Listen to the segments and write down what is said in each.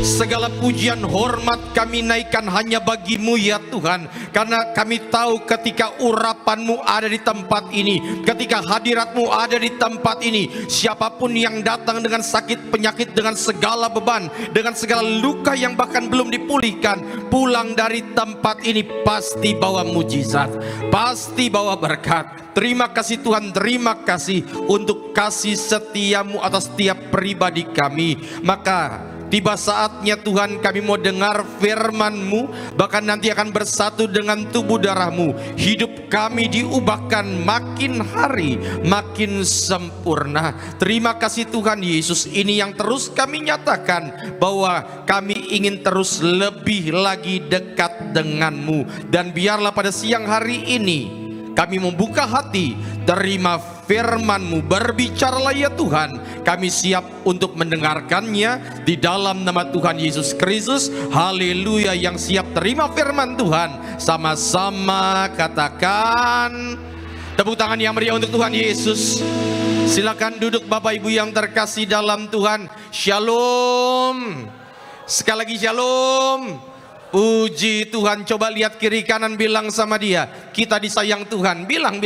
Segala pujian hormat kami naikkan hanya bagi-Mu ya Tuhan. Karena kami tahu ketika urapan-Mu ada di tempat ini, ketika hadirat-Mu ada di tempat ini, siapapun yang datang dengan sakit penyakit, dengan segala beban, dengan segala luka yang bahkan belum dipulihkan, pulang dari tempat ini pasti bawa mujizat, pasti bawa berkat. Terima kasih Tuhan, terima kasih untuk kasih setia-Mu atas setiap pribadi kami. Maka tiba saatnya Tuhan, kami mau dengar firman-Mu, bahkan nanti akan bersatu dengan tubuh darah-Mu. Hidup kami diubahkan makin hari makin sempurna. Terima kasih Tuhan Yesus, ini yang terus kami nyatakan bahwa kami ingin terus lebih lagi dekat dengan-Mu. Dan biarlah pada siang hari ini kami membuka hati, terima firman-Mu, berbicaralah ya Tuhan. Kami siap untuk mendengarkannya di dalam nama Tuhan Yesus Kristus. Haleluya. Yang siap terima firman Tuhan, sama-sama katakan tepuk tangan yang meriah untuk Tuhan Yesus. Silakan duduk Bapak Ibu yang terkasih dalam Tuhan. Shalom. Sekali lagi shalom. Puji Tuhan. Coba lihat kiri kanan, bilang sama dia, kita disayang Tuhan. Bilang.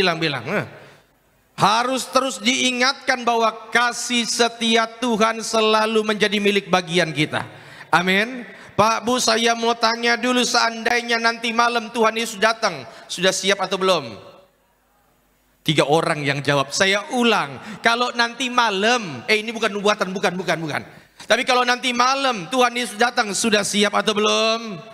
Harus terus diingatkan bahwa kasih setia Tuhan selalu menjadi milik bagian kita. Amin. Pak Bu, saya mau tanya dulu, seandainya nanti malam Tuhan Yesus datang, sudah siap atau belum? 3 orang yang jawab. Saya ulang, kalau nanti malam, ini bukan nubuatan, bukan. Tapi kalau nanti malam Tuhan Yesus datang, sudah siap atau belum?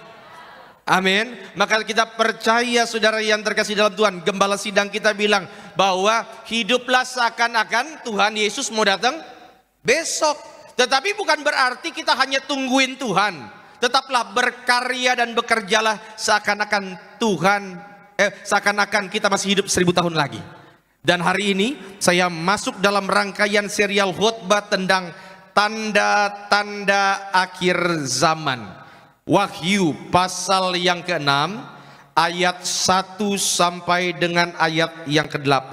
Amin. Maka kita percaya saudara yang terkasih dalam Tuhan, gembala sidang kita bilang bahwa hiduplah seakan-akan Tuhan Yesus mau datang besok. Tetapi bukan berarti kita hanya tungguin Tuhan. Tetaplah berkarya dan bekerjalah seakan-akan seakan-akan kita masih hidup 1000 tahun lagi. Dan hari ini saya masuk dalam rangkaian serial khotbah tentang tanda-tanda akhir zaman. Wahyu pasal yang ke-6 ayat 1 sampai dengan ayat yang ke-8.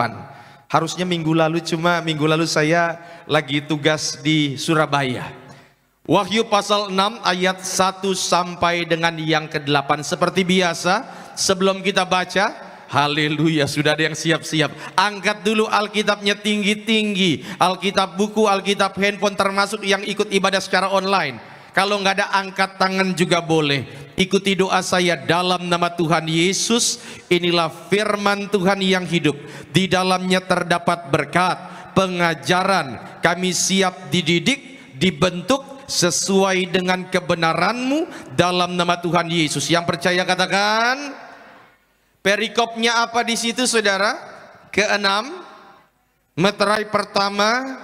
Harusnya minggu lalu, cuma minggu lalu saya lagi tugas di Surabaya. Wahyu pasal 6 ayat 1 sampai dengan yang ke-8. Seperti biasa, sebelum kita baca, haleluya, sudah ada yang siap-siap. Angkat dulu Alkitabnya tinggi-tinggi. Alkitab buku, Alkitab handphone, termasuk yang ikut ibadah secara online. Kalau nggak ada, angkat tangan juga boleh. Ikuti doa saya dalam nama Tuhan Yesus. Inilah firman Tuhan yang hidup. Di dalamnya terdapat berkat, pengajaran. Kami siap dididik, dibentuk sesuai dengan kebenaran-Mu dalam nama Tuhan Yesus. Yang percaya katakan. Perikopnya apa di situ saudara? Ke-6, meterai pertama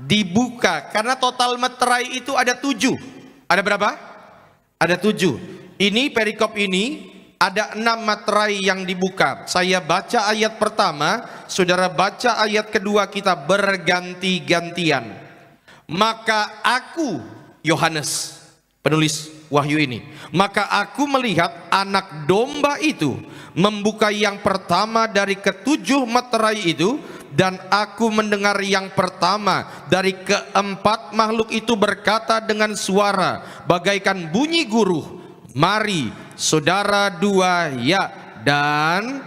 dibuka. Karena total meterai itu ada 7. Ada berapa? Ada 7. Ini perikop ini ada 6 meterai yang dibuka. Saya baca ayat pertama, saudara baca ayat kedua, kita berganti-gantian. Maka aku, Yohanes, penulis wahyu ini, maka aku melihat anak domba itu membuka yang pertama dari ke-7 meterai itu. Dan aku mendengar yang pertama dari ke-4 makhluk itu berkata dengan suara bagaikan bunyi guruh, mari saudara 2 ya. Dan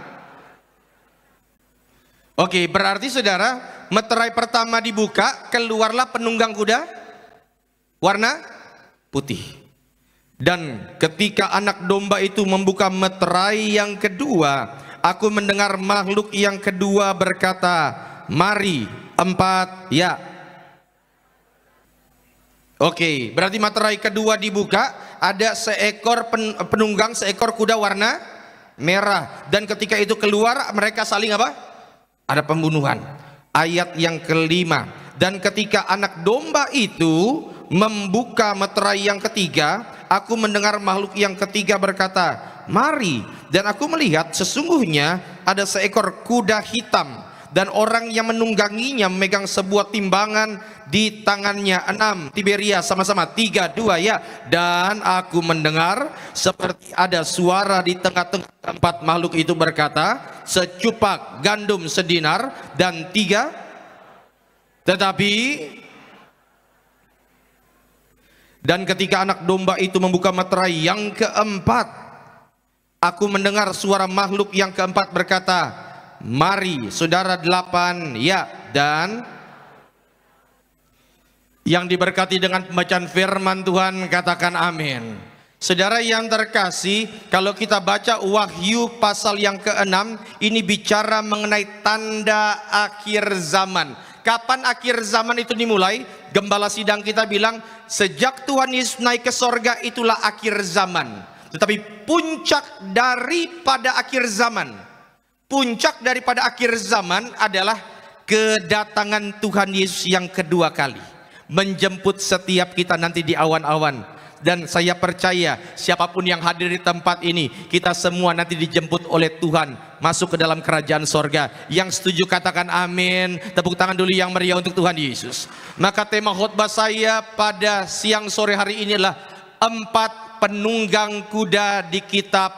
oke, berarti saudara, meterai pertama dibuka, keluarlah penunggang kuda warna putih. Dan ketika anak domba itu membuka meterai yang kedua, aku mendengar makhluk yang kedua berkata, mari 4 ya. Oke, berarti meterai kedua dibuka, ada seekor penunggang, seekor kuda warna merah. Dan ketika itu keluar, mereka saling apa? Ada pembunuhan. Ayat yang kelima. Dan ketika anak domba itu membuka meterai yang ketiga, aku mendengar makhluk yang ketiga berkata, mari. Dan aku melihat sesungguhnya ada seekor kuda hitam, dan orang yang menungganginya memegang sebuah timbangan di tangannya. 6, Tiberia, sama-sama 3, 2 ya. Dan aku mendengar seperti ada suara di tengah-tengah keempat makhluk itu berkata, secupak gandum sedinar dan 3. Tetapi Dan ketika anak domba itu membuka meterai yang keempat, aku mendengar suara makhluk yang keempat berkata, mari saudara 8 ya. Dan yang diberkati dengan pembacaan firman Tuhan katakan amin. Saudara yang terkasih, kalau kita baca Wahyu pasal yang ke-6, ini bicara mengenai tanda akhir zaman. Kapan akhir zaman itu dimulai? Gembala sidang kita bilang, sejak Tuhan Yesus naik ke sorga itulah akhir zaman. Tetapi puncak daripada akhir zaman, adalah kedatangan Tuhan Yesus yang kedua kali, menjemput setiap kita nanti di awan-awan. Dan saya percaya siapapun yang hadir di tempat ini, kita semua nanti dijemput oleh Tuhan masuk ke dalam kerajaan sorga. Yang setuju katakan amin. Tepuk tangan dulu yang meriah untuk Tuhan Yesus. Maka tema khotbah saya pada siang sore hari ini adalah 4 penunggang kuda di kitab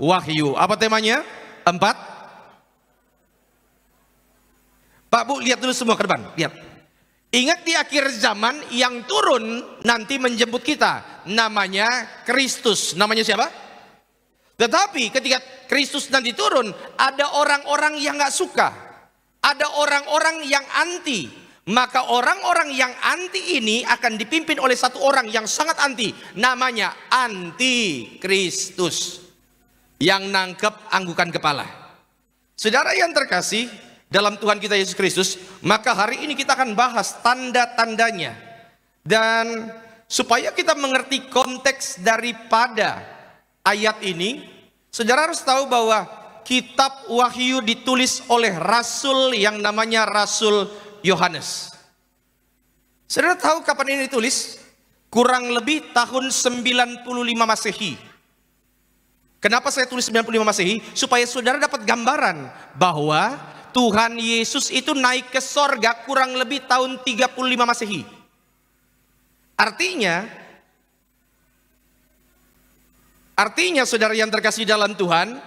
Wahyu. Apa temanya? 4. Pak Bu, lihat dulu semua ke depan, lihat. Ingat, di akhir zaman yang turun nanti menjemput kita, namanya Kristus. Namanya siapa? Tetapi ketika Kristus nanti turun, ada orang-orang yang gak suka, ada orang-orang yang anti. Maka orang-orang yang anti ini akan dipimpin oleh satu orang yang sangat anti, namanya Anti-Kristus, yang nangkep anggukan kepala. Saudara yang terkasih dalam Tuhan kita Yesus Kristus, maka hari ini kita akan bahas tanda-tandanya. Dan supaya kita mengerti konteks daripada ayat ini, saudara harus tahu bahwa kitab Wahyu ditulis oleh rasul yang namanya Rasul Yohanes. Saudara tahu kapan ini ditulis? Kurang lebih tahun 95 Masehi. Kenapa saya tulis 95 Masehi? Supaya saudara dapat gambaran bahwa Tuhan Yesus itu naik ke sorga kurang lebih tahun 35 Masehi. Artinya saudara yang terkasih dalam Tuhan,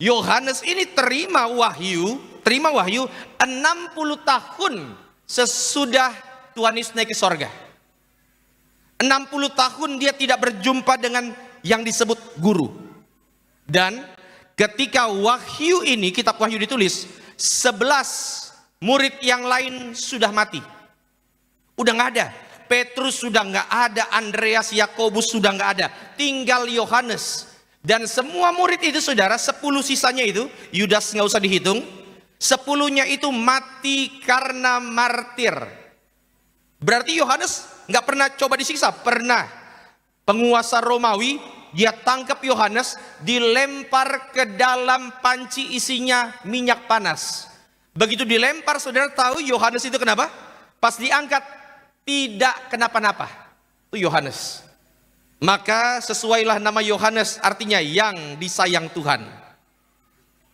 Yohanes ini terima wahyu 60 tahun sesudah Tuhan Yesus naik ke sorga. 60 tahun dia tidak berjumpa dengan yang disebut guru. Dan ketika wahyu ini, kitab Wahyu ditulis, 11 murid yang lain sudah mati, udah nggak ada. Petrus sudah nggak ada, Andreas, Yakobus sudah nggak ada, tinggal Yohanes. Dan semua murid itu saudara, 10 sisanya itu, Yudas nggak usah dihitung, 10-nya itu mati karena martir. Berarti Yohanes nggak pernah coba disiksa? Pernah. Penguasa Romawi dia tangkap Yohanes, dilempar ke dalam panci isinya minyak panas. Begitu dilempar, saudara tahu Yohanes itu kenapa? Pas diangkat tidak kenapa-napa. Itu Yohanes. Maka sesuailah nama Yohanes, artinya yang disayang Tuhan.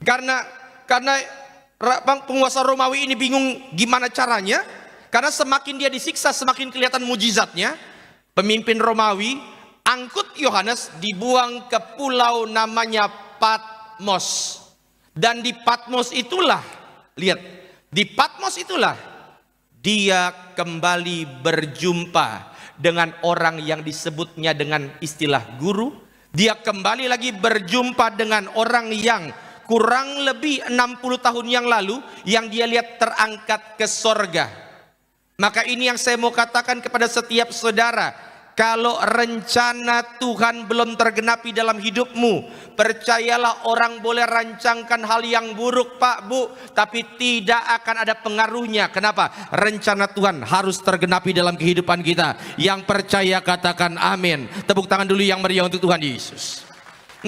Karena penguasa Romawi ini bingung gimana caranya. Karena semakin dia disiksa, semakin kelihatan mujizatnya. Pemimpin Romawi angkut Yohanes, dibuang ke pulau namanya Patmos. Dan di Patmos itulah, lihat, di Patmos itulah dia kembali berjumpa dengan orang yang disebutnya dengan istilah guru. Dia kembali lagi berjumpa dengan orang yang kurang lebih 60 tahun yang lalu, yang dia lihat terangkat ke sorga. Maka ini yang saya mau katakan kepada setiap saudara. Kalau rencana Tuhan belum tergenapi dalam hidupmu, percayalah, orang boleh rancangkan hal yang buruk Pak Bu, tapi tidak akan ada pengaruhnya. Kenapa? Rencana Tuhan harus tergenapi dalam kehidupan kita. Yang percaya katakan amin. Tepuk tangan dulu yang meriah untuk Tuhan Yesus.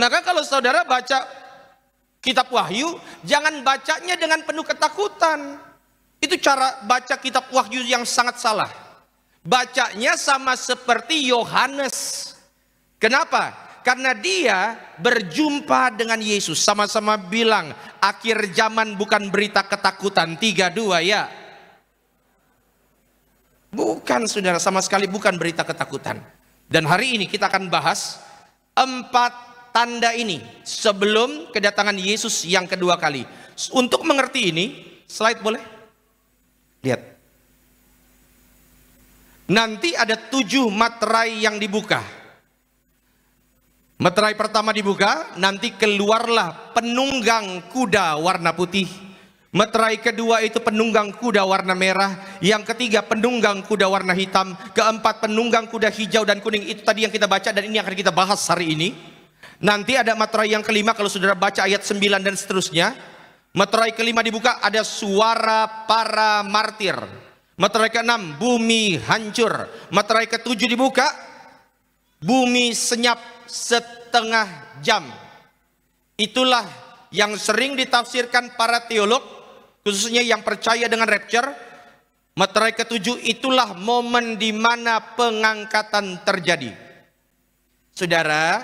Nah, kalau saudara baca kitab Wahyu, jangan bacanya dengan penuh ketakutan. Itu cara baca kitab Wahyu yang sangat salah. Bacanya sama seperti Yohanes. Kenapa? Karena dia berjumpa dengan Yesus. Sama-sama bilang, akhir zaman bukan berita ketakutan. 3, 2 ya. Bukan saudara, sama sekali bukan berita ketakutan. Dan hari ini kita akan bahas 4 tanda ini sebelum kedatangan Yesus yang kedua kali. Untuk mengerti ini, slide boleh? Lihat. nanti ada 7 materai yang dibuka. Materai pertama dibuka, nanti keluarlah penunggang kuda warna putih. Materai kedua itu penunggang kuda warna merah. Yang ketiga penunggang kuda warna hitam. Keempat penunggang kuda hijau dan kuning. Itu tadi yang kita baca dan ini akan kita bahas hari ini. Nanti ada materai yang kelima, kalau saudara baca ayat 9 dan seterusnya. Materai kelima dibuka, ada suara para martir. Materai keenam, bumi hancur. Materai ketujuh dibuka, bumi senyap setengah jam. Itulah yang sering ditafsirkan para teolog, khususnya yang percaya dengan rapture. Materai ketujuh itulah momen di mana pengangkatan terjadi. Saudara,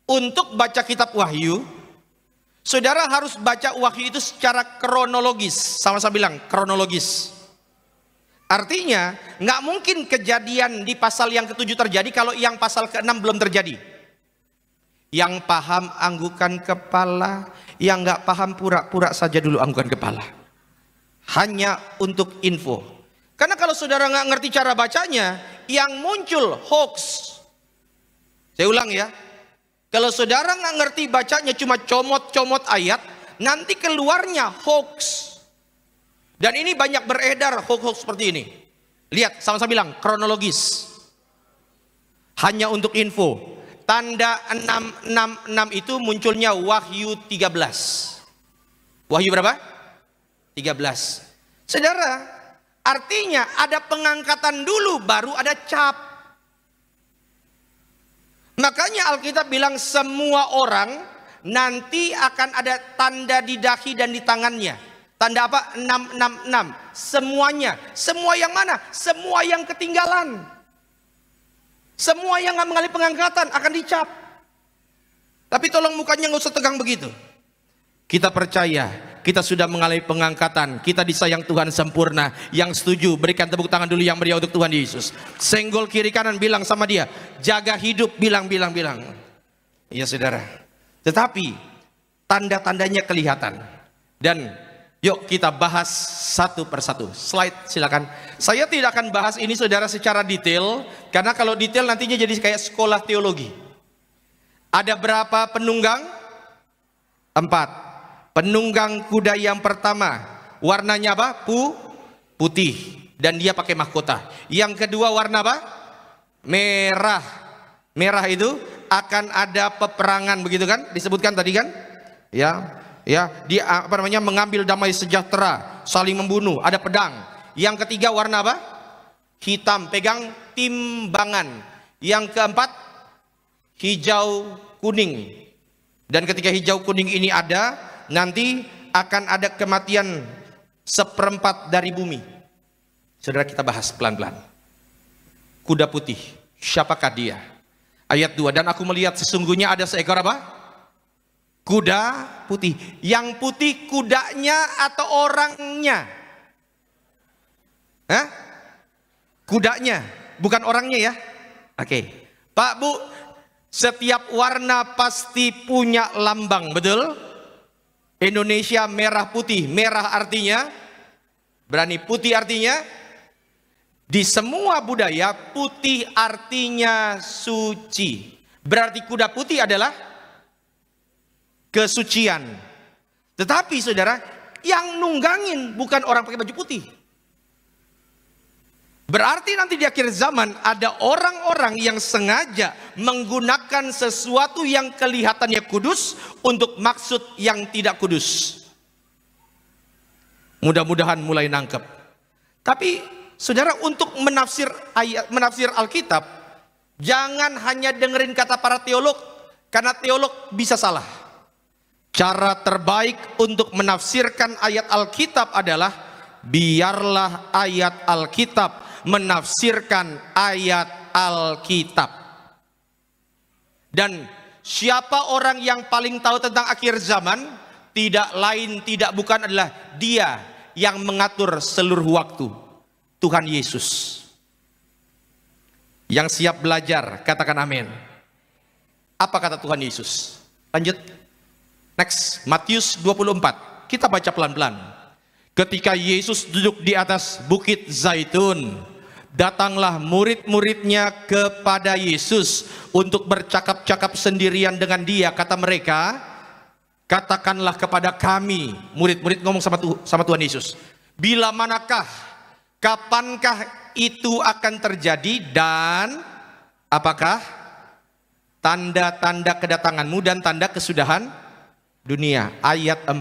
untuk baca kitab Wahyu, saudara harus baca Wahyu itu secara kronologis. Sama-sama bilang kronologis. Artinya nggak mungkin kejadian di pasal yang ke-7 terjadi kalau yang pasal ke-6 belum terjadi. Yang paham anggukan kepala, yang nggak paham pura-pura saja dulu anggukan kepala. Hanya untuk info. Karena kalau saudara nggak ngerti cara bacanya, yang muncul hoax. Saya ulang ya. Kalau saudara nggak ngerti bacanya cuma comot-comot ayat, nanti keluarnya hoax. Dan ini banyak beredar hoax-hoax seperti ini. Lihat, sama-sama bilang kronologis. Hanya untuk info. Tanda 666 itu munculnya Wahyu 13. Wahyu berapa? 13. Saudara, artinya ada pengangkatan dulu baru ada cap. Makanya Alkitab bilang semua orang nanti akan ada tanda di dahi dan di tangannya. Tanda apa? 666. Semuanya. Semua yang mana? Semua yang ketinggalan. Semua yang nggak mengalami pengangkatan akan dicap. Tapi tolong mukanya nggak usah tegang begitu. Kita percaya kita sudah mengalami pengangkatan. Kita disayang Tuhan sempurna. Yang setuju berikan tepuk tangan dulu yang meriah untuk Tuhan Yesus. Senggol kiri kanan, bilang sama dia, jaga hidup, bilang. Iya saudara. Tetapi tanda-tandanya kelihatan. Dan yuk kita bahas satu persatu. Slide silakan. Saya tidak akan bahas ini saudara secara detail, karena kalau detail nantinya jadi kayak sekolah teologi. Ada berapa penunggang? 4. Penunggang kuda yang pertama warnanya apa? Putih, dan dia pakai mahkota. Yang kedua warna apa? Merah. Merah itu akan ada peperangan, begitu kan? Disebutkan tadi kan? Ya, dia apa namanya, mengambil damai sejahtera, saling membunuh, ada pedang. Yang ketiga warna apa? Hitam, pegang timbangan. Yang keempat hijau kuning. Dan ketika hijau kuning ini ada, nanti akan ada kematian 1/4 dari bumi. Saudara, kita bahas pelan-pelan. Kuda putih, siapakah dia? Ayat 2, dan aku melihat sesungguhnya ada seekor apa? Kuda putih. Yang putih kudanya atau orangnya? Hah? Kudanya, bukan orangnya ya. Oke. Pak, Bu, setiap warna pasti punya lambang, betul? Indonesia merah putih. Merah artinya berani, putih artinya di semua budaya putih artinya suci. Berarti kuda putih adalah kesucian. Tetapi saudara, yang nunggangin bukan orang pakai baju putih. Berarti nanti di akhir zaman ada orang-orang yang sengaja menggunakan sesuatu yang kelihatannya kudus untuk maksud yang tidak kudus. Mudah-mudahan mulai nangkep. Tapi saudara, untuk menafsir ayat, menafsir Alkitab, jangan hanya dengerin kata para teolog, karena teolog bisa salah. Cara terbaik untuk menafsirkan ayat Alkitab adalah biarlah ayat Alkitab menafsirkan ayat Alkitab. Dan siapa orang yang paling tahu tentang akhir zaman? Tidak lain tidak bukan adalah Dia yang mengatur seluruh waktu, Tuhan Yesus. Yang siap belajar katakan amin. Apa kata Tuhan Yesus? Lanjut. Next, Matius 24. Kita baca pelan-pelan. Ketika Yesus duduk di atas bukit Zaitun, Datanglah murid-muridnya kepada Yesus untuk bercakap-cakap sendirian dengan dia. Kata mereka, katakanlah kepada kami. Murid-murid ngomong sama Tuhan Yesus, bila manakah, kapankah itu akan terjadi, dan apakah tanda-tanda kedatanganmu dan tanda kesudahan dunia? Ayat 4.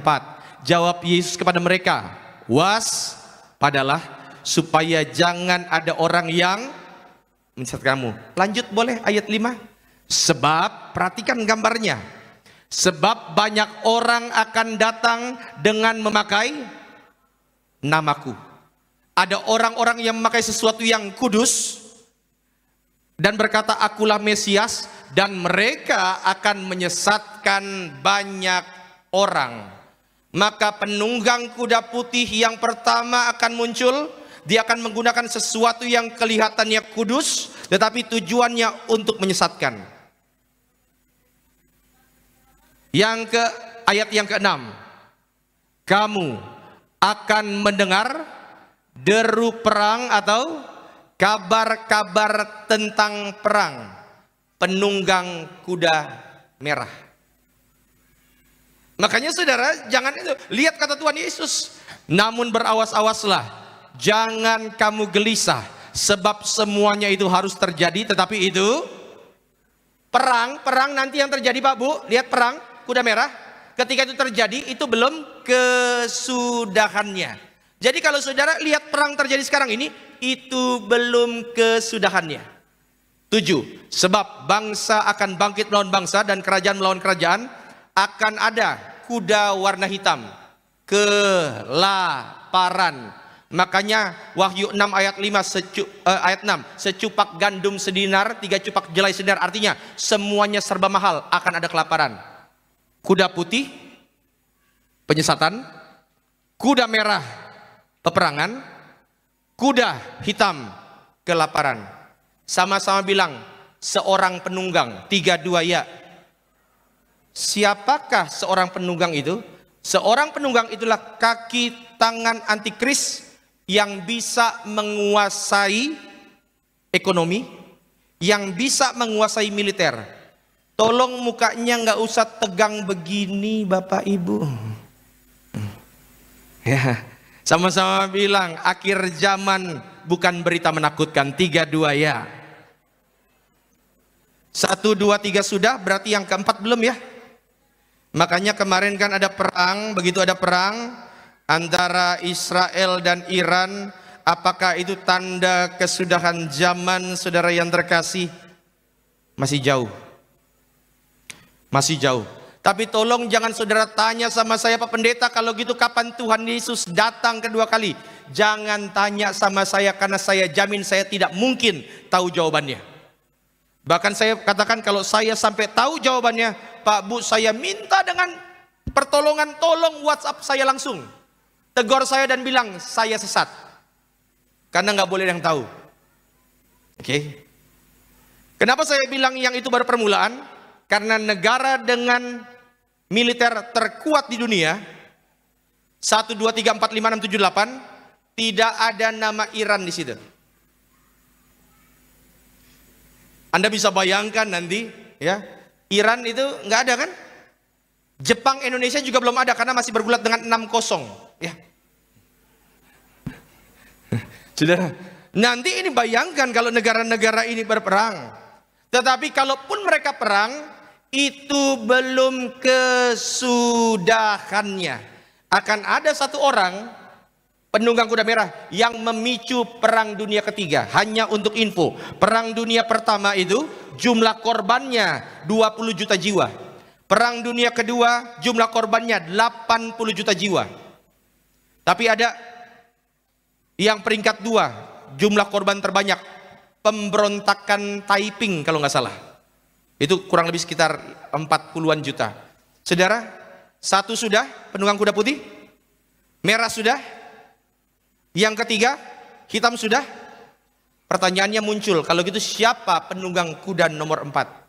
Jawab Yesus kepada mereka, waspadalah supaya jangan ada orang yang menyesatkan kamu. Lanjut boleh ayat 5. Sebab, perhatikan gambarnya, sebab banyak orang akan datang dengan memakai namaku. Ada orang-orang yang memakai sesuatu yang kudus dan berkata akulah Mesias, dan mereka akan menyesatkan banyak orang. Maka penunggang kuda putih yang pertama akan muncul. Dia akan menggunakan sesuatu yang kelihatannya kudus, tetapi tujuannya untuk menyesatkan. Ayat yang ke-6. Kamu akan mendengar deru perang atau kabar-kabar tentang perang. Penunggang kuda merah. Makanya saudara, jangan itu. Lihat kata Tuhan Yesus. Namun berawas-awaslah, jangan kamu gelisah, sebab semuanya itu harus terjadi, tetapi itu perang nanti yang terjadi Pak Bu, lihat perang kuda merah, ketika itu terjadi itu belum kesudahannya. Jadi kalau saudara lihat perang terjadi sekarang ini, itu belum kesudahannya. 7. Sebab bangsa akan bangkit melawan bangsa dan kerajaan melawan kerajaan, akan ada kuda warna hitam, kelaparan. Makanya Wahyu 6 ayat 5 ayat 6, secupak gandum sedinar, 3 cupak jelai sedinar, artinya semuanya serba mahal, akan ada kelaparan. Kuda putih penyesatan, kuda merah peperangan, kuda hitam kelaparan. Sama-sama bilang seorang penunggang, 3-2 ya. Siapakah seorang penunggang itu? Seorang penunggang itulah kaki tangan antikris yang bisa menguasai ekonomi, yang bisa menguasai militer. Tolong mukanya nggak usah tegang begini Bapak Ibu. Ya, sama-sama bilang akhir zaman bukan berita menakutkan. 3-2 ya. 1-2-3 sudah, berarti yang keempat belum ya. Makanya kemarin kan ada perang, begitu ada perang antara Israel dan Iran, apakah itu tanda kesudahan zaman saudara yang terkasih? Masih jauh. Masih jauh. Tapi tolong jangan saudara tanya sama saya, Pak Pendeta, kalau gitu kapan Tuhan Yesus datang kedua kali? Jangan tanya sama saya, karena saya jamin saya tidak mungkin tahu jawabannya. Bahkan saya katakan kalau saya sampai tahu jawabannya, Pak Bu, saya minta dengan pertolongan, tolong WhatsApp saya langsung. Tegur saya dan bilang saya sesat, karena nggak boleh yang tahu. Oke. Kenapa saya bilang yang itu baru permulaan? Karena negara dengan militer terkuat di dunia 1, 2, 3, 4, 5, 6, 7, 8, tidak ada nama Iran di situ. Anda bisa bayangkan nanti ya, Iran itu nggak ada kan? Jepang, Indonesia juga belum ada karena masih bergulat dengan 6-0 ya. Saudara, nanti ini bayangkan kalau negara-negara ini berperang. Tetapi kalaupun mereka perang, itu belum kesudahannya. Akan ada satu orang penunggang kuda merah yang memicu perang dunia ketiga. Hanya untuk info, perang dunia pertama itu jumlah korbannya 20 juta jiwa. Perang dunia kedua jumlah korbannya 80 juta jiwa. Tapi ada yang peringkat 2, jumlah korban terbanyak, pemberontakan Taiping kalau nggak salah. Itu kurang lebih sekitar 40-an juta. Saudara, 1 sudah, penunggang kuda putih. Merah sudah. Yang ketiga, hitam sudah. Pertanyaannya muncul, kalau gitu siapa penunggang kuda nomor 4?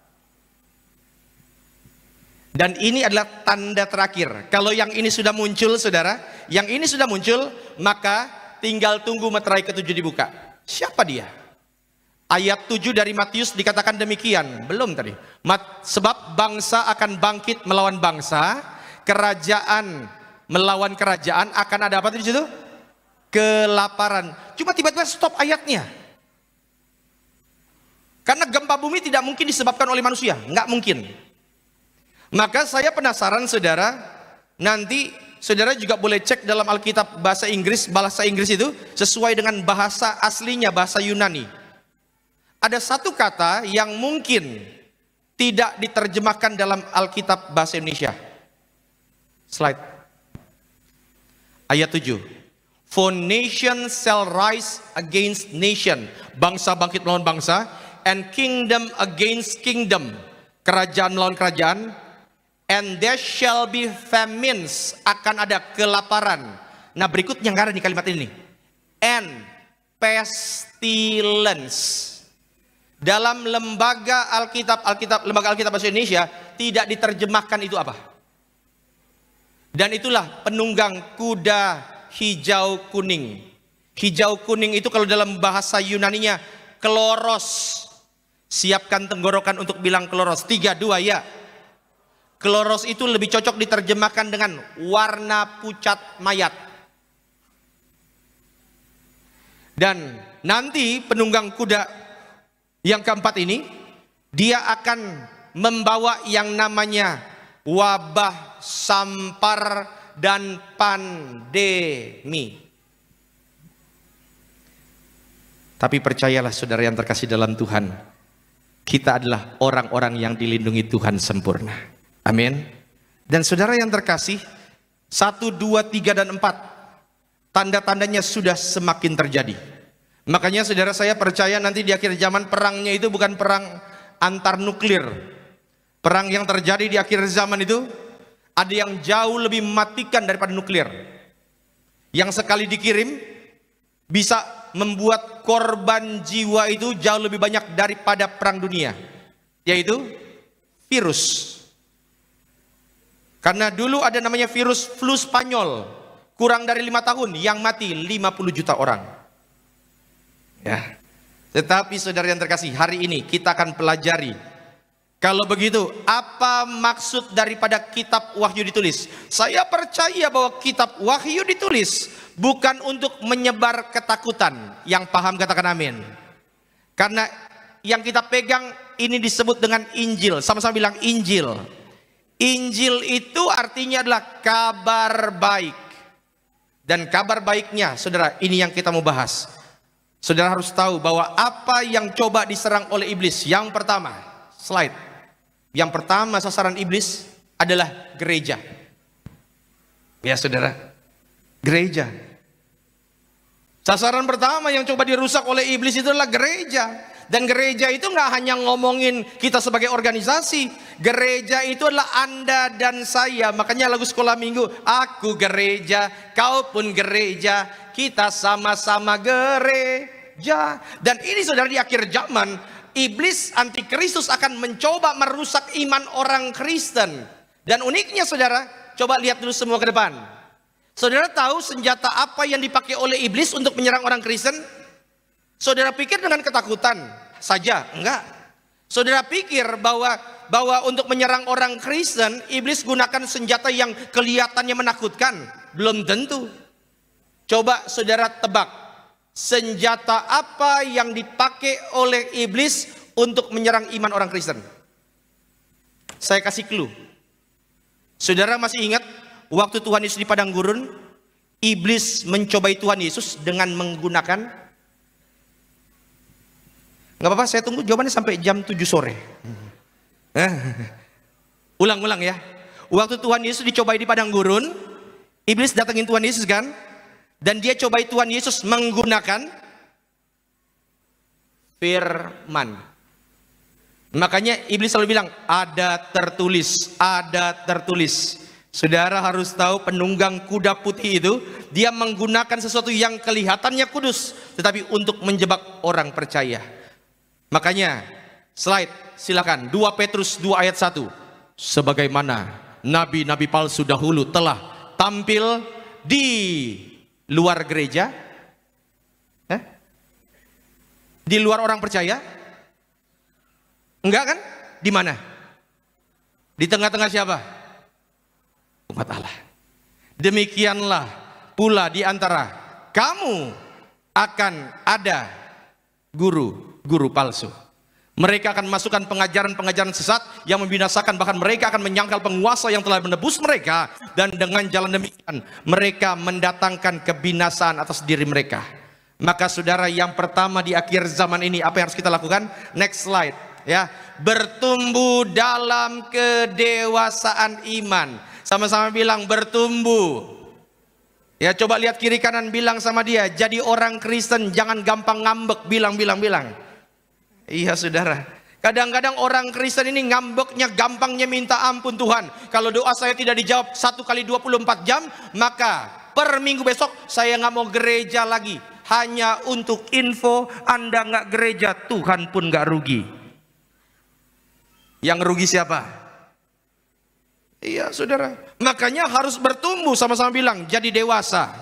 Dan ini adalah tanda terakhir. Kalau yang ini sudah muncul saudara, yang ini sudah muncul, maka tinggal tunggu meterai ke-7 dibuka. Siapa dia? Ayat 7 dari Matius dikatakan demikian. Belum tadi. Sebab bangsa akan bangkit melawan bangsa, kerajaan melawan kerajaan, akan ada apa di situ? Kelaparan. Cuma tiba-tiba stop ayatnya. Karena gempa bumi tidak mungkin disebabkan oleh manusia, nggak mungkin. Maka saya penasaran saudara, nanti saudara juga boleh cek dalam Alkitab bahasa Inggris itu sesuai dengan bahasa aslinya, bahasa Yunani. Ada satu kata yang mungkin tidak diterjemahkan dalam Alkitab bahasa Indonesia. Slide. Ayat 7. For nation shall rise against nation. Bangsa bangkit melawan bangsa. And kingdom against kingdom. Kerajaan melawan kerajaan. And there shall be famines. Akan ada kelaparan. Nah berikutnya nggak ada di kalimat ini. And pestilence. Dalam lembaga Alkitab bahasa Indonesia tidak diterjemahkan itu apa. Dan itulah penunggang kuda hijau kuning. Hijau kuning itu kalau dalam bahasa Yunaninya kloros. Siapkan tenggorokan untuk bilang kloros. 3, 2 ya. Kloros itu lebih cocok diterjemahkan dengan warna pucat mayat. Dan nanti penunggang kuda yang keempat ini, dia akan membawa yang namanya wabah, sampar, dan pandemi. Tapi percayalah saudara yang terkasih dalam Tuhan, kita adalah orang-orang yang dilindungi Tuhan sempurna. Amin. Dan saudara yang terkasih, 1, 2, 3, dan 4, tanda-tandanya sudah semakin terjadi. Makanya saudara saya percaya nanti di akhir zaman perangnya itu bukan perang antar nuklir. Perang yang terjadi di akhir zaman itu ada yang jauh lebih mematikan daripada nuklir. Yang sekali dikirim bisa membuat korban jiwa itu jauh lebih banyak daripada perang dunia. Yaitu virus. Karena dulu ada namanya virus flu Spanyol. Kurang dari 5 tahun yang mati 50 juta orang. Ya. Tetapi saudara yang terkasih, hari ini kita akan pelajari. Kalau begitu, apa maksud daripada kitab Wahyu ditulis? Saya percaya bahwa kitab Wahyu ditulis bukan untuk menyebar ketakutan. Yang paham katakan amin. Karena yang kita pegang ini disebut dengan Injil. Sama-sama bilang Injil. Injil itu artinya adalah kabar baik. Dan kabar baiknya, saudara, ini yang kita mau bahas. Saudara harus tahu bahwa apa yang coba diserang oleh iblis. Yang pertama, slide. Yang pertama sasaran iblis adalah gereja. Ya saudara, gereja. Sasaran pertama yang coba dirusak oleh iblis itu adalah gereja. Dan gereja itu nggak hanya ngomongin kita sebagai organisasi. Gereja itu adalah Anda dan saya. Makanya lagu sekolah minggu, aku gereja, kau pun gereja, kita sama-sama gereja. Dan ini saudara di akhir zaman, iblis antikristus akan mencoba merusak iman orang Kristen. Dan uniknya saudara, coba lihat dulu semua ke depan. Saudara tahu senjata apa yang dipakai oleh iblis untuk menyerang orang Kristen? Saudara pikir dengan ketakutan saja? Enggak. Saudara pikir bahwa untuk menyerang orang Kristen, iblis gunakan senjata yang kelihatannya menakutkan? Belum tentu. Coba saudara tebak, senjata apa yang dipakai oleh iblis untuk menyerang iman orang Kristen? Saya kasih clue. Saudara masih ingat waktu Tuhan Yesus di padang gurun, iblis mencobai Tuhan Yesus dengan menggunakan, nggak apa-apa, saya tunggu jawabannya sampai jam 7 sore. Ulang-ulang ya. Waktu Tuhan Yesus dicobai di padang gurun, iblis datangin Tuhan Yesus kan, dan dia cobai Tuhan Yesus menggunakan firman. Makanya iblis selalu bilang, ada tertulis, ada tertulis. Saudara harus tahu penunggang kuda putih itu, dia menggunakan sesuatu yang kelihatannya kudus, tetapi untuk menjebak orang percaya. Makanya slide silakan, 2 Petrus 2 ayat 1. Sebagaimana nabi-nabi palsu dahulu telah tampil di luar gereja, Di luar orang percaya? Enggak kan? Di mana? Di tengah-tengah siapa? Umat Allah. Demikianlah pula di antara kamu akan ada guru-guru palsu. Mereka akan masukkan pengajaran-pengajaran sesat yang membinasakan, bahkan mereka akan menyangkal penguasa yang telah menebus mereka, dan dengan jalan demikian mereka mendatangkan kebinasaan atas diri mereka. Maka saudara, yang pertama di akhir zaman ini apa yang harus kita lakukan? Next slide ya. Bertumbuh dalam kedewasaan iman. Sama-sama bilang bertumbuh. Ya, coba lihat kiri kanan, bilang sama dia, jadi orang Kristen jangan gampang ngambek. Bilang. Iya saudara, kadang-kadang orang Kristen ini ngambeknya, gampangnya minta ampun Tuhan. Kalau doa saya tidak dijawab 1 kali 24 jam, maka per minggu besok saya nggak mau gereja lagi. Hanya untuk info, Anda nggak gereja, Tuhan pun nggak rugi. Yang rugi siapa? Iya saudara, makanya harus bertumbuh. Sama-sama bilang, jadi dewasa.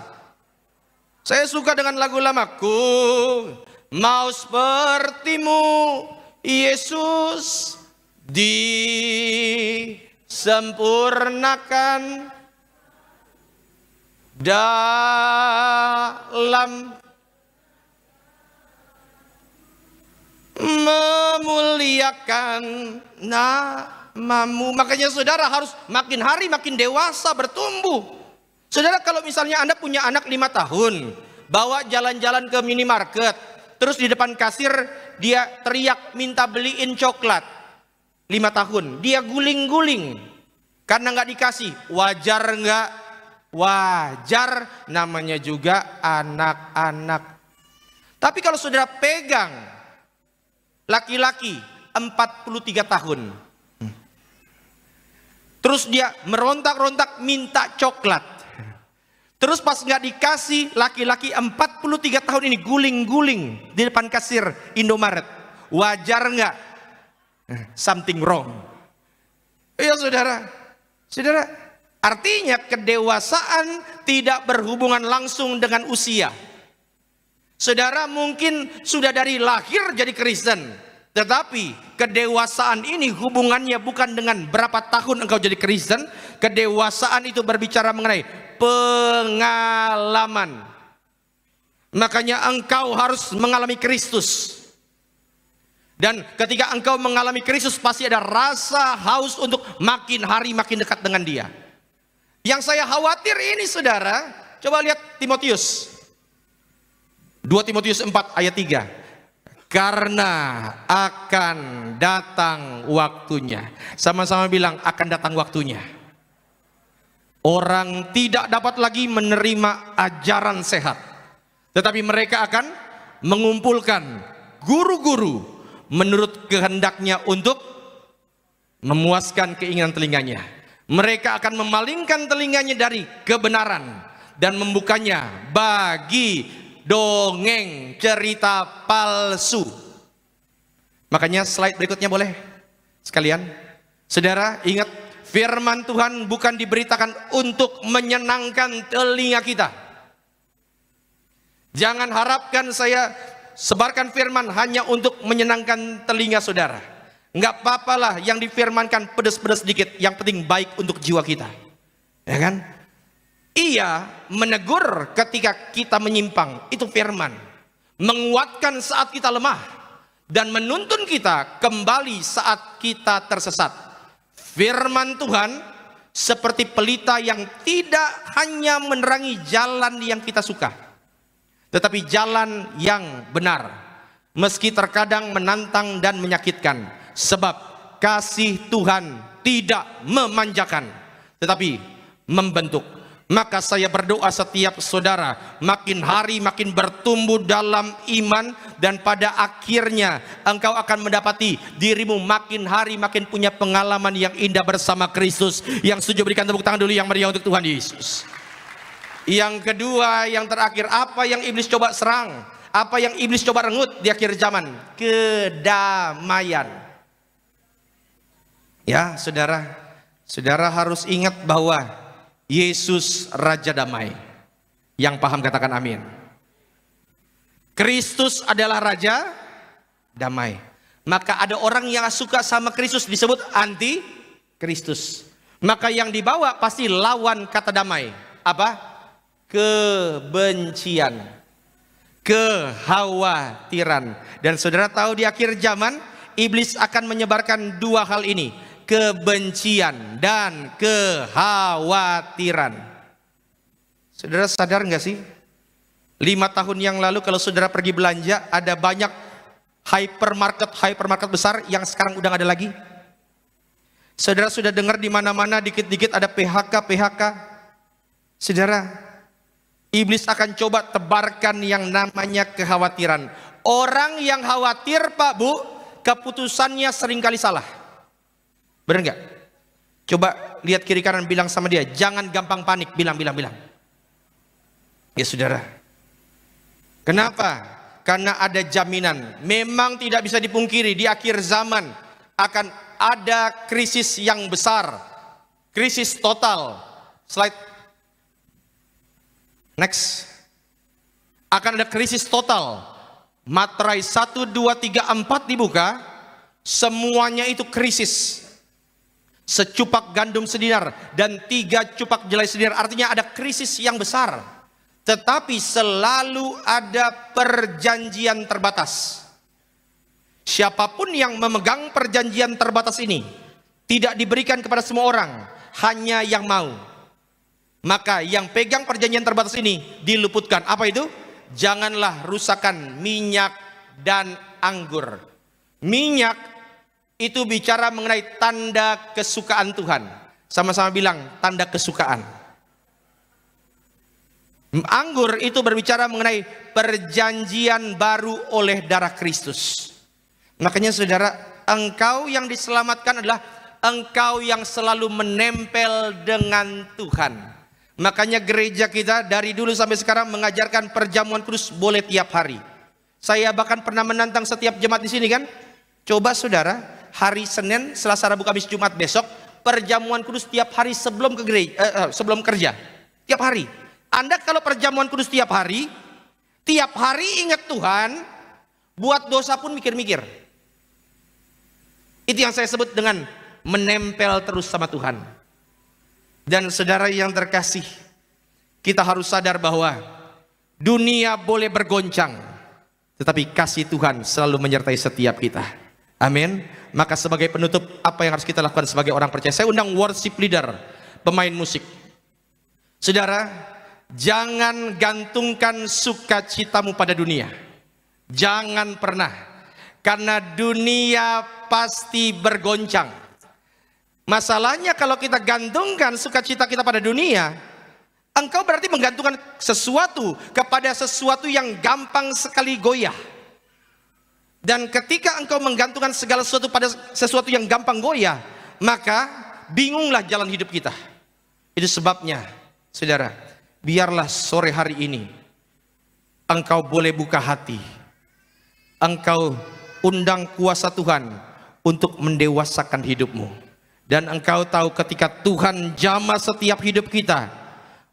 Saya suka dengan lagu lamaku. Mau sepertimu Yesus, disempurnakan dalam memuliakan namamu. Makanya saudara harus makin hari makin dewasa, bertumbuh. Saudara, kalau misalnya Anda punya anak 5 tahun, bawa jalan-jalan ke minimarket, terus di depan kasir dia teriak minta beliin coklat. 5 tahun dia guling-guling karena nggak dikasih. Wajar nggak? Wajar, namanya juga anak-anak. Tapi kalau saudara pegang laki-laki 43 tahun, terus dia merontak-rontak minta coklat, terus pas nggak dikasih, laki-laki 43 tahun ini guling-guling di depan kasir Indomaret. Wajar nggak? Something wrong. Iya saudara. Saudara, artinya kedewasaan tidak berhubungan langsung dengan usia. Saudara mungkin sudah dari lahir jadi Kristen, tetapi kedewasaan ini hubungannya bukan dengan berapa tahun engkau jadi Kristen. Kedewasaan itu berbicara mengenai pengalaman. Makanya engkau harus mengalami Kristus. Dan ketika engkau mengalami Kristus, pasti ada rasa haus untuk makin hari makin dekat dengan dia. Yang saya khawatir ini saudara, coba lihat Timotius 2 Timotius 4 ayat 3. Karena akan datang waktunya. Sama-sama bilang, akan datang waktunya. Orang tidak dapat lagi menerima ajaran sehat, tetapi mereka akan mengumpulkan guru-guru menurut kehendaknya untuk memuaskan keinginan telinganya. Mereka akan memalingkan telinganya dari kebenaran dan membukanya bagi dongeng cerita palsu. Makanya slide berikutnya boleh sekalian. Saudara ingat, firman Tuhan bukan diberitakan untuk menyenangkan telinga kita. Jangan harapkan saya sebarkan firman hanya untuk menyenangkan telinga saudara. Enggak apa-apalah yang difirmankan pedas-pedas sedikit, yang penting baik untuk jiwa kita. Ya kan? Ia menegur ketika kita menyimpang, itu firman. Menguatkan saat kita lemah dan menuntun kita kembali saat kita tersesat. Firman Tuhan seperti pelita yang tidak hanya menerangi jalan yang kita suka, tetapi jalan yang benar, meski terkadang menantang dan menyakitkan. Sebab kasih Tuhan tidak memanjakan, tetapi membentuk. Maka saya berdoa setiap saudara makin hari makin bertumbuh dalam iman, dan pada akhirnya engkau akan mendapati dirimu makin hari makin punya pengalaman yang indah bersama Kristus. Yang setuju berikan tepuk tangan dulu yang meriah untuk Tuhan Yesus. Yang kedua, yang terakhir, apa yang iblis coba serang, apa yang iblis coba renggut di akhir zaman? Kedamaian. Ya saudara, saudara harus ingat bahwa Yesus Raja Damai. Yang paham katakan amin. Kristus adalah Raja damai. Maka ada orang yang suka sama Kristus disebut anti Kristus. Maka yang dibawa pasti lawan kata damai. Apa? Kebencian, kekhawatiran. Dan saudara tahu di akhir zaman iblis akan menyebarkan dua hal ini, kebencian dan kekhawatiran. Saudara sadar nggak sih? 5 tahun yang lalu kalau saudara pergi belanja, ada banyak hypermarket besar yang sekarang udah nggak ada lagi. Saudara sudah dengar di mana-mana dikit-dikit ada PHK. Saudara, iblis akan coba tebarkan yang namanya kekhawatiran. Orang yang khawatir, Pak Bu, keputusannya seringkali salah. Benar nggak? Coba lihat kiri kanan, bilang sama dia, jangan gampang panik, bilang. Ya saudara. Kenapa? Karena ada jaminan. Memang tidak bisa dipungkiri di akhir zaman akan ada krisis yang besar, krisis total. Slide next. Akan ada krisis total. Materai 1, 2, 3, 4 dibuka, semuanya itu krisis. Secupak gandum sedinar dan 3 cupak jelai sedinar, artinya ada krisis yang besar. Tetapi selalu ada perjanjian terbatas. Siapapun yang memegang perjanjian terbatas ini tidak diberikan kepada semua orang, hanya yang mau. Maka yang pegang perjanjian terbatas ini diluputkan. Apa itu? Janganlah rusakan minyak dan anggur. Minyak itu bicara mengenai tanda kesukaan Tuhan. Sama-sama bilang tanda kesukaan. Anggur itu berbicara mengenai perjanjian baru oleh darah Kristus. Makanya saudara, engkau yang diselamatkan adalah engkau yang selalu menempel dengan Tuhan. Makanya gereja kita dari dulu sampai sekarang mengajarkan perjamuan kudus boleh tiap hari. Saya bahkan pernah menantang setiap jemaat di sini kan. Coba saudara, hari Senin, Selasa, Rabu, Kamis, Jumat besok perjamuan kudus tiap hari sebelum ke gereja, sebelum kerja. Tiap hari. Anda kalau perjamuan kudus tiap hari ingat Tuhan, buat dosa pun mikir-mikir. Itu yang saya sebut dengan menempel terus sama Tuhan. Dan saudara yang terkasih, kita harus sadar bahwa dunia boleh bergoncang, tetapi kasih Tuhan selalu menyertai setiap kita. Amin. Maka sebagai penutup, apa yang harus kita lakukan sebagai orang percaya? Saya undang worship leader, pemain musik. Saudara, jangan gantungkan sukacitamu pada dunia. Jangan pernah. Karena dunia pasti bergoncang. Masalahnya kalau kita gantungkan sukacita kita pada dunia, engkau berarti menggantungkan sesuatu kepada sesuatu yang gampang sekali goyah. Dan ketika engkau menggantungkan segala sesuatu pada sesuatu yang gampang goyah, maka bingunglah jalan hidup kita. Itu sebabnya, saudara, biarlah sore hari ini engkau boleh buka hati. Engkau undang kuasa Tuhan untuk mendewasakan hidupmu. Dan engkau tahu ketika Tuhan jamah setiap hidup kita,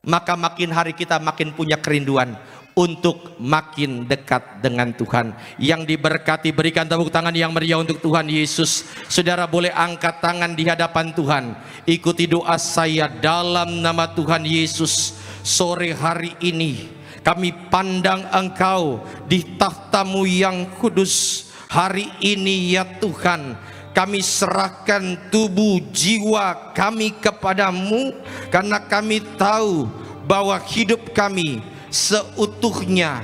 maka makin hari kita makin punya kerinduan untuk makin dekat dengan Tuhan. Yang diberkati, berikan tepuk tangan yang meriah untuk Tuhan Yesus. Saudara boleh angkat tangan di hadapan Tuhan. Ikuti doa saya dalam nama Tuhan Yesus. Sore hari ini kami pandang Engkau di tahta-Mu yang kudus. Hari ini ya Tuhan, kami serahkan tubuh jiwa kami kepadamu, karena kami tahu bahwa hidup kami seutuhnya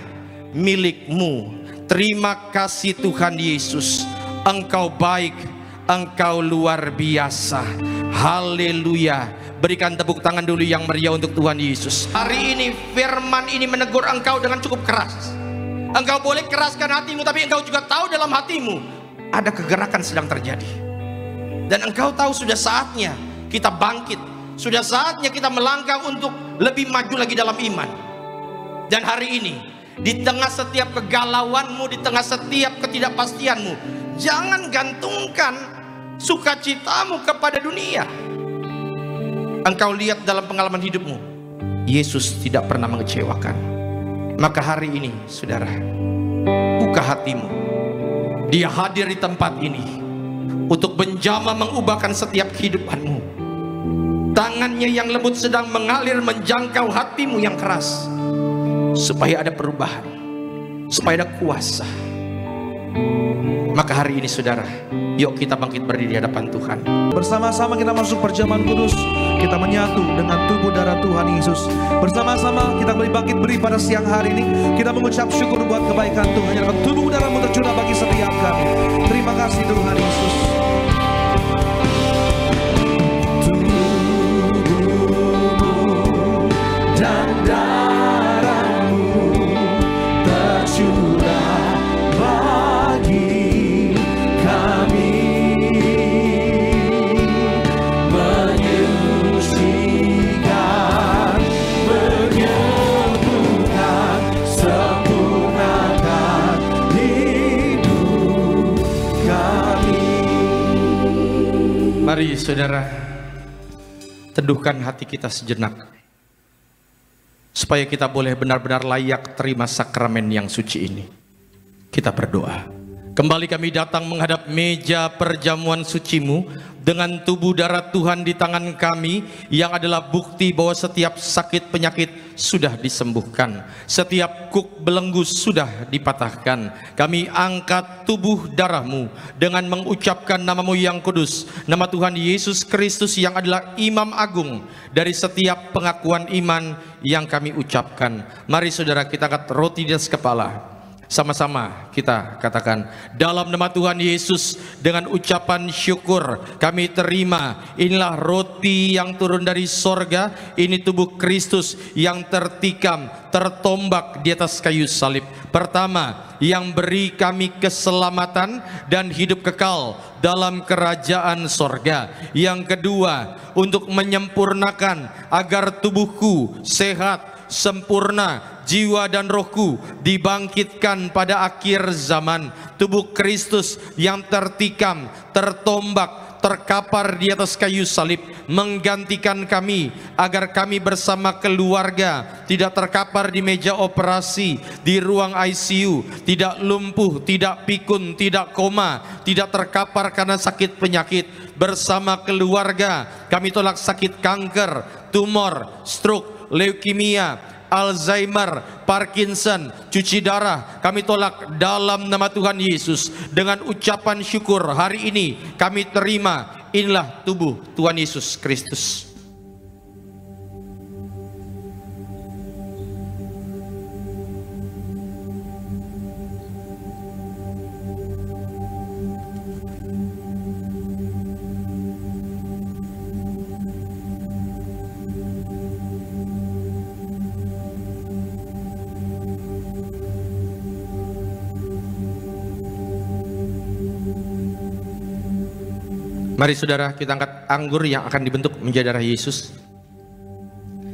milik-Mu. Terima kasih Tuhan Yesus, Engkau baik, Engkau luar biasa. Haleluya. Berikan tepuk tangan dulu yang meriah untuk Tuhan Yesus. Hari ini firman ini menegur engkau dengan cukup keras. Engkau boleh keraskan hatimu, tapi engkau juga tahu dalam hatimu ada kegerakan sedang terjadi. Dan engkau tahu sudah saatnya kita bangkit. Sudah saatnya kita melangkah untuk lebih maju lagi dalam iman. Dan hari ini, di tengah setiap kegalauanmu, di tengah setiap ketidakpastianmu, jangan gantungkan sukacitamu kepada dunia. Engkau lihat dalam pengalaman hidupmu, Yesus tidak pernah mengecewakan. Maka hari ini, saudara, buka hatimu, Dia hadir di tempat ini untuk menjamah mengubahkan setiap kehidupanmu. Tangannya yang lembut sedang mengalir menjangkau hatimu yang keras, supaya ada perubahan, supaya ada kuasa. Maka hari ini saudara, yuk kita bangkit berdiri di hadapan Tuhan. Bersama-sama kita masuk perjamuan kudus. Kita menyatu dengan tubuh darah Tuhan Yesus. Bersama-sama kita bangkit beri pada siang hari ini. Kita mengucap syukur buat kebaikan Tuhan yang dalam tubuh darahmu tercurah bagi setiap kami. Terima kasih Tuhan Yesus. Tubuhmu dan darahmu tercurah bagi kami, menyucikan, menyembuhkan, sempurnakan hidup kami. Mari saudara, teduhkan hati kita sejenak, supaya kita boleh benar-benar layak terima sakramen yang suci ini. Kita berdoa. Kembali kami datang menghadap meja perjamuan sucimu dengan tubuh darah Tuhan di tangan kami, yang adalah bukti bahwa setiap sakit penyakit sudah disembuhkan, setiap kuk belenggu sudah dipatahkan. Kami angkat tubuh darahmu dengan mengucapkan namamu yang kudus, nama Tuhan Yesus Kristus yang adalah Imam Agung dari setiap pengakuan iman yang kami ucapkan. Mari saudara, kita angkat roti di atas kepala. Sama-sama kita katakan, dalam nama Tuhan Yesus, dengan ucapan syukur kami terima, inilah roti yang turun dari sorga, ini tubuh Kristus yang tertikam, tertombak di atas kayu salib. Pertama, yang beri kami keselamatan dan hidup kekal dalam kerajaan sorga. Yang kedua, untuk menyempurnakan agar tubuhku sehat, sempurna, jiwa dan rohku dibangkitkan pada akhir zaman. Tubuh Kristus yang tertikam, tertombak, terkapar di atas kayu salib menggantikan kami, agar kami bersama keluarga tidak terkapar di meja operasi, di ruang ICU, tidak lumpuh, tidak pikun, tidak koma, tidak terkapar karena sakit penyakit. Bersama keluarga kami tolak sakit kanker, tumor, stroke, leukemia, Alzheimer, Parkinson, cuci darah, kami tolak dalam nama Tuhan Yesus. Dengan ucapan syukur hari ini kami terima, inilah tubuh Tuhan Yesus Kristus. Mari saudara, kita angkat anggur yang akan dibentuk menjadi darah Yesus.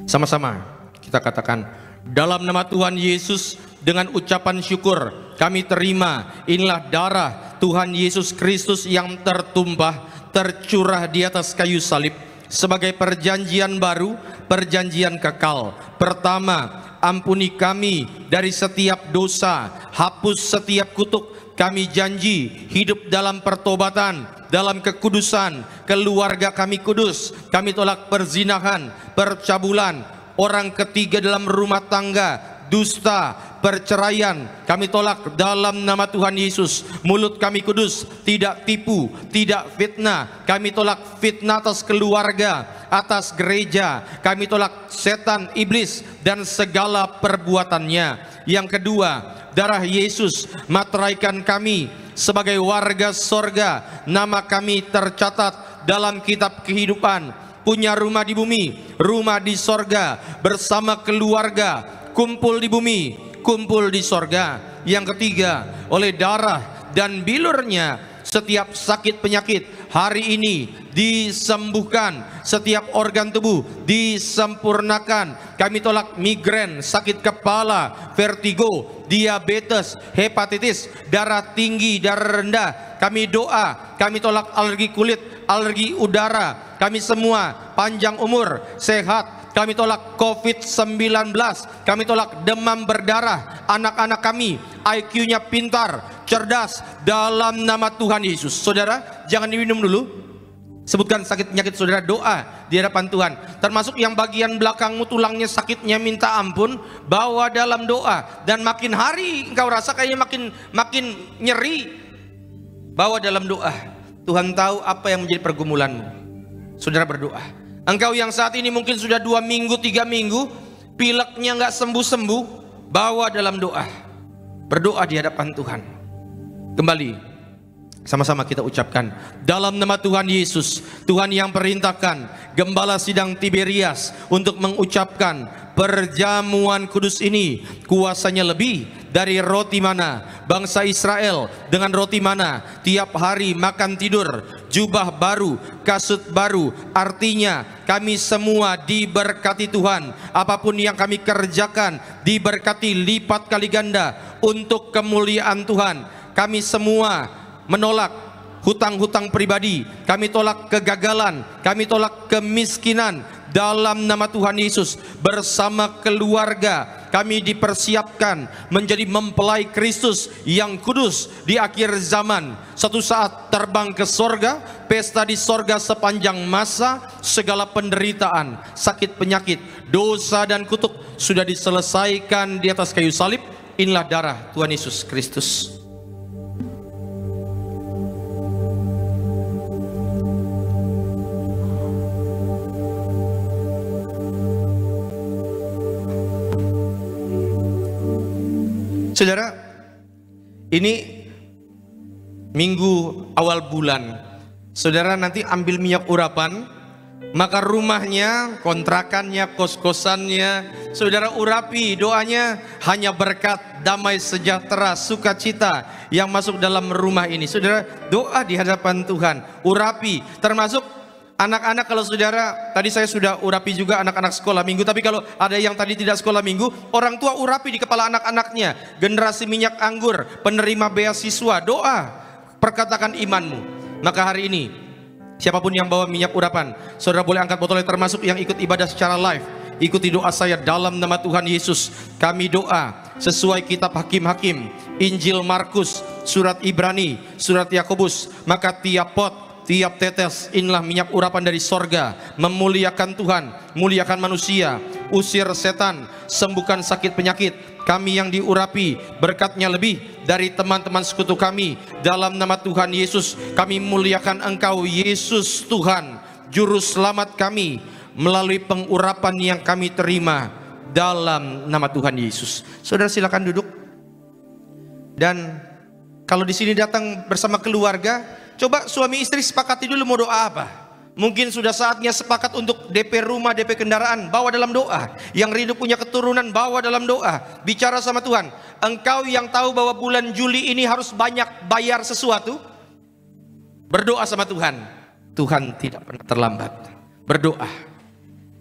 Sama-sama kita katakan, dalam nama Tuhan Yesus, dengan ucapan syukur kami terima, inilah darah Tuhan Yesus Kristus yang tertumpah, tercurah di atas kayu salib sebagai perjanjian baru, perjanjian kekal. Pertama, ampuni kami dari setiap dosa, hapus setiap kutuk. Kami janji hidup dalam pertobatan, dalam kekudusan. Keluarga kami kudus. Kami tolak perzinahan, percabulan, orang ketiga dalam rumah tangga, dusta, perceraian. Kami tolak dalam nama Tuhan Yesus. Mulut kami kudus, tidak tipu, tidak fitnah. Kami tolak fitnah atas keluarga, atas gereja. Kami tolak setan, iblis, dan segala perbuatannya. Yang kedua, darah Yesus materaikan kami sebagai warga sorga. Nama kami tercatat dalam kitab kehidupan. Punya rumah di bumi, rumah di sorga. Bersama keluarga, kumpul di bumi, kumpul di sorga. Yang ketiga, oleh darah dan bilurnya setiap sakit penyakit hari ini disembuhkan. Setiap organ tubuh disempurnakan. Kami tolak migrain, sakit kepala, vertigo, diabetes, hepatitis, darah tinggi, darah rendah. Kami doa, kami tolak alergi kulit, alergi udara. Kami semua panjang umur, sehat. Kami tolak COVID-19. Kami tolak demam berdarah. Anak-anak kami IQ-nya pintar, cerdas dalam nama Tuhan Yesus. Saudara, jangan diminum dulu. Sebutkan sakit penyakit saudara, doa di hadapan Tuhan. Termasuk yang bagian belakangmu tulangnya sakitnya, minta ampun, bawa dalam doa. Dan makin hari engkau rasa kayaknya makin nyeri, bawa dalam doa. Tuhan tahu apa yang menjadi pergumulanmu. Saudara berdoa. Engkau yang saat ini mungkin sudah 2 minggu, 3 minggu, pileknya nggak sembuh-sembuh, bawa dalam doa. Berdoa di hadapan Tuhan. Kembali, sama-sama kita ucapkan dalam nama Tuhan Yesus. Tuhan yang perintahkan Gembala Sidang Tiberias untuk mengucapkan perjamuan kudus ini, kuasanya lebih dari roti mana bangsa Israel dengan roti mana tiap hari makan tidur, jubah baru, kasut baru. Artinya kami semua diberkati Tuhan. Apapun yang kami kerjakan diberkati lipat kali ganda untuk kemuliaan Tuhan. Kami semua menolak hutang-hutang pribadi, kami tolak kegagalan, kami tolak kemiskinan. Dalam nama Tuhan Yesus, bersama keluarga kami dipersiapkan menjadi mempelai Kristus yang kudus di akhir zaman. Suatu saat terbang ke sorga, pesta di sorga sepanjang masa. Segala penderitaan, sakit penyakit, dosa dan kutuk sudah diselesaikan di atas kayu salib. Inilah darah Tuhan Yesus Kristus. Saudara, ini minggu awal bulan. Saudara nanti ambil minyak urapan, maka rumahnya, kontrakannya, kos-kosannya, saudara urapi doanya, hanya berkat, damai, sejahtera, sukacita yang masuk dalam rumah ini. Saudara, doa di hadapan Tuhan, urapi, termasuk anak-anak. Kalau saudara, tadi saya sudah urapi juga anak-anak sekolah minggu, tapi kalau ada yang tadi tidak sekolah minggu, orang tua urapi di kepala anak-anaknya. Generasi minyak anggur, penerima beasiswa, doa, perkatakan imanmu. Maka hari ini, siapapun yang bawa minyak urapan, saudara boleh angkat botolnya, termasuk yang ikut ibadah secara live. Ikuti doa saya dalam nama Tuhan Yesus. Kami doa sesuai kitab Hakim-Hakim, Injil Markus, surat Ibrani, surat Yakobus. Maka tiap pot, tiap tetes, inilah minyak urapan dari sorga, memuliakan Tuhan, muliakan manusia, usir setan, sembuhkan sakit penyakit. Kami yang diurapi, berkatnya lebih dari teman-teman sekutu kami. Dalam nama Tuhan Yesus, kami muliakan Engkau Yesus Tuhan, Juru Selamat kami, melalui pengurapan yang kami terima dalam nama Tuhan Yesus. Saudara silakan duduk. Dan kalau di sini datang bersama keluarga, coba suami istri sepakati dulu mau doa apa. Mungkin sudah saatnya sepakat untuk DP rumah, DP kendaraan, bawa dalam doa. Yang rindu punya keturunan, bawa dalam doa. Bicara sama Tuhan. Engkau yang tahu bahwa bulan Juli ini harus banyak bayar sesuatu, berdoa sama Tuhan. Tuhan tidak pernah terlambat. Berdoa.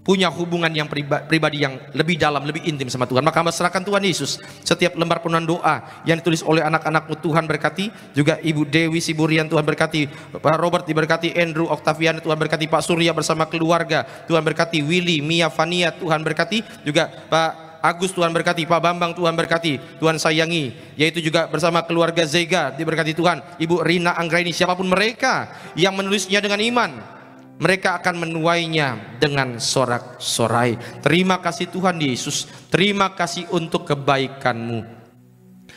Punya hubungan yang pribadi yang lebih dalam, lebih intim sama Tuhan. Maka serahkan Tuhan Yesus setiap lembar penuhan doa yang ditulis oleh anak-anakmu. Tuhan berkati. Juga Ibu Dewi Siburian, Tuhan berkati. Pak Robert diberkati. Andrew Octavian, Tuhan berkati. Pak Surya bersama keluarga, Tuhan berkati. Willy, Mia, Fania, Tuhan berkati. Juga Pak Agus, Tuhan berkati. Pak Bambang, Tuhan berkati. Tuhan sayangi. Yaitu juga bersama keluarga Zega, diberkati Tuhan. Ibu Rina Anggraini, siapapun mereka yang menulisnya dengan iman, mereka akan menuainya dengan sorak-sorai. Terima kasih Tuhan Yesus. Terima kasih untuk kebaikan-Mu.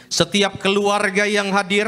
Setiap keluarga yang hadir,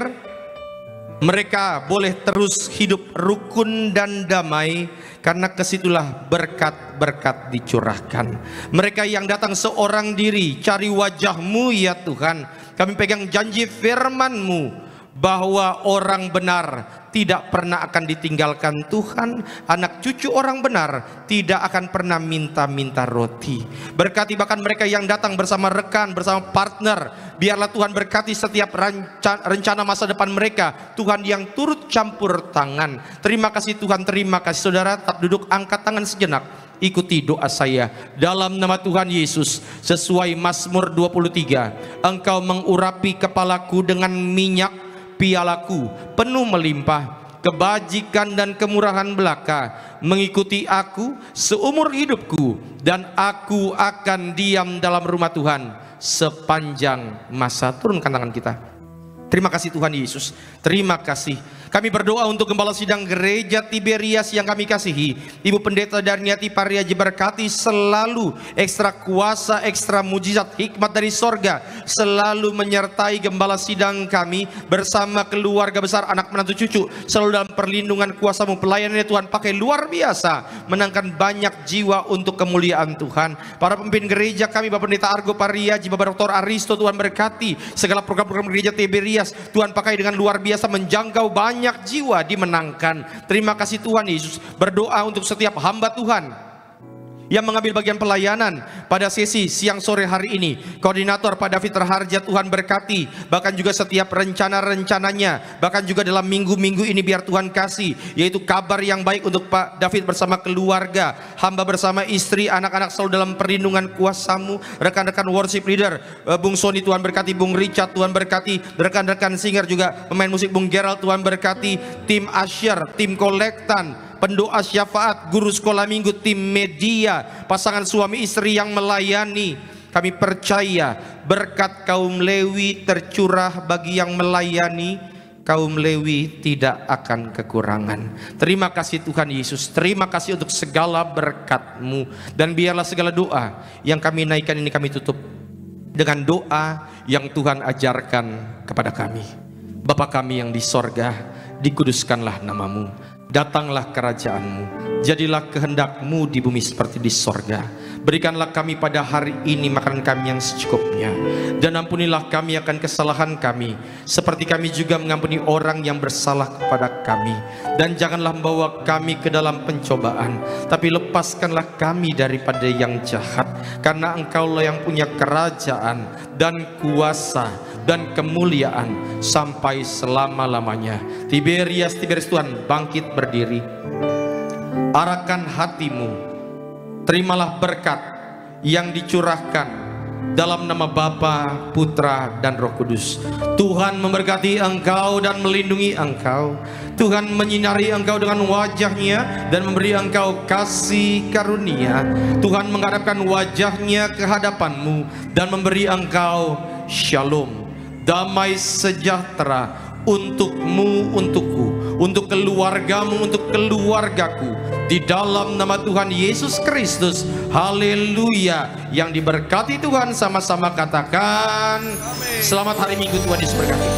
mereka boleh terus hidup rukun dan damai, karena kesitulah berkat-berkat dicurahkan. Mereka yang datang seorang diri, cari wajah-Mu ya Tuhan. Kami pegang janji firman-Mu bahwa orang benar tidak pernah akan ditinggalkan Tuhan. Anak cucu orang benar tidak akan pernah minta-minta roti. Berkati bahkan mereka yang datang bersama rekan, bersama partner. Biarlah Tuhan berkati setiap rencana masa depan mereka. Tuhan yang turut campur tangan. Terima kasih Tuhan, terima kasih. Saudara tetap duduk, angkat tangan sejenak. Ikuti doa saya dalam nama Tuhan Yesus. Sesuai Mazmur 23, Engkau mengurapi kepalaku dengan minyak, pialaku penuh melimpah. Kebajikan dan kemurahan belaka mengikuti aku seumur hidupku, dan aku akan diam dalam rumah Tuhan sepanjang masa. Turunkan tangan kita. Terima kasih Tuhan Yesus. Terima kasih. Kami berdoa untuk Gembala Sidang Gereja Tiberias yang kami kasihi, Ibu Pendeta Darniati Pariaji, berkati selalu ekstra kuasa, ekstra mujizat, hikmat dari sorga selalu menyertai Gembala Sidang kami bersama keluarga besar, anak menantu cucu, selalu dalam perlindungan kuasa-Mu. Pelayanannya Tuhan pakai luar biasa, menangkan banyak jiwa untuk kemuliaan Tuhan. Para pemimpin gereja kami, Bapak Pendeta Argo Pariaji, Bapak Dr. Aristo, Tuhan berkati segala program-program gereja Tiberias. Tuhan pakai dengan luar biasa, menjangkau banyak jiwa, dimenangkan. Terima kasih Tuhan Yesus. Berdoa untuk setiap hamba Tuhan yang mengambil bagian pelayanan pada sesi siang sore hari ini. Koordinator Pak David Terharja, Tuhan berkati, bahkan juga setiap rencana-rencananya, bahkan juga dalam minggu-minggu ini biar Tuhan kasih, yaitu kabar yang baik untuk Pak David bersama keluarga, hamba bersama istri, anak-anak selalu dalam perlindungan kuasa-Mu. Rekan-rekan worship leader, Bung Sony Tuhan berkati, Bung Richard Tuhan berkati, rekan-rekan singer juga, pemain musik Bung Gerald Tuhan berkati, tim Asher, tim Kolektan, pendoa syafaat, guru sekolah minggu, tim media, pasangan suami istri yang melayani. Kami percaya berkat kaum Lewi tercurah bagi yang melayani. Kaum Lewi tidak akan kekurangan. Terima kasih Tuhan Yesus. Terima kasih untuk segala berkat-Mu. Dan biarlah segala doa yang kami naikkan ini kami tutup dengan doa yang Tuhan ajarkan kepada kami. Bapa kami yang di sorga, dikuduskanlah nama-Mu. Datanglah kerajaan-Mu, jadilah kehendak-Mu di bumi seperti di sorga. Berikanlah kami pada hari ini makanan kami yang secukupnya, dan ampunilah kami akan kesalahan kami, seperti kami juga mengampuni orang yang bersalah kepada kami. Dan janganlah membawa kami ke dalam pencobaan, tapi lepaskanlah kami daripada yang jahat, karena Engkaulah yang punya kerajaan dan kuasa dan kemuliaan sampai selama-lamanya. Tiberias Tuhan, bangkit berdiri, arahkan hatimu, terimalah berkat yang dicurahkan dalam nama Bapa, Putra, dan Roh Kudus. Tuhan memberkati engkau dan melindungi engkau. Tuhan menyinari engkau dengan wajah-Nya dan memberi engkau kasih karunia. Tuhan menghadapkan wajah-Nya ke hadapanmu dan memberi engkau shalom, damai sejahtera untukmu, untukku, untuk keluargamu, untuk keluargaku, di dalam nama Tuhan Yesus Kristus. Haleluya. Yang diberkati Tuhan sama-sama katakan, amin. Selamat hari Minggu, Tuhan Yesus berkati.